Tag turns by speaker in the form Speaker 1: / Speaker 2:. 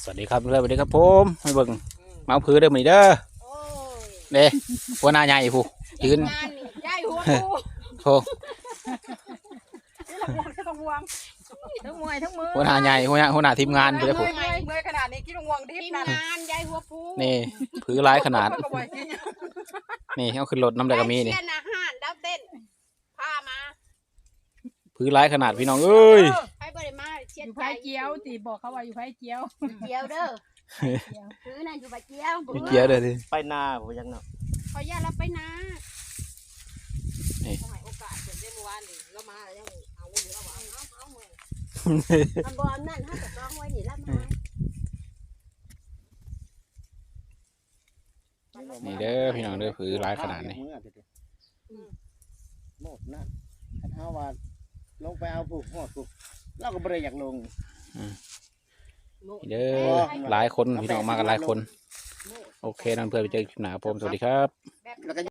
Speaker 1: สวัสดีครับสวัสดีครับผมให้เบิ่งมาเอาผือเด้อมื้อนี้เด้อเด้หัวหน้าใหญ่ผู้ยืน
Speaker 2: ใหญ่หัวกู
Speaker 1: โธ่
Speaker 2: ทั้งห่วงทั้งมวยทั้งมือ
Speaker 1: หัวหน้าใหญ่หัวหน้าทีมงานไปเลยผู้
Speaker 2: เมื่อยขนาดนี้กินห่วงดิบงานใหญ่หัวปู
Speaker 1: นี่ผือหลายขนาดนี่เอาขึ้นรถน้ำได้ก็มีนี่
Speaker 2: เชียนอาหารแล้วเต้นพามา
Speaker 1: ผือหลายขนาดพี่น้องเอ้ย
Speaker 2: ไปบริมาเชียน
Speaker 3: อยู่ไผ่เจียวตีบอกเขาว่าอยู่ไผ่เจียว
Speaker 2: เจียวเด้อคือนั่นอยู่ใบเจียว
Speaker 1: มีเกียร์เด้อสิ
Speaker 4: ไปหน้าผมยังเนาะ
Speaker 2: เขาย่าเราไปนะ
Speaker 1: นี่
Speaker 2: โอกาสเกิดได้เมื่อวานนี่เรามาแล้วเอาอยู่แล้วเอาเมื่อทำบอลนั่นถ้าจะต้องไว้นี่แล้วมา
Speaker 1: นี่เด้อพี่น้องเด้อผือหลายขนาดนี่
Speaker 4: หมดนะถ้าว่าลงไปเอาผูกหอดผูกเราก็ไม่ได้อยากลง
Speaker 1: นี่เด้อหลายคนพี่น้องมากันหลายคนโอเคนั่นเพื่อนไปเจอคลิปหน้าครับผมสวัสดีครับ
Speaker 4: แล้วก็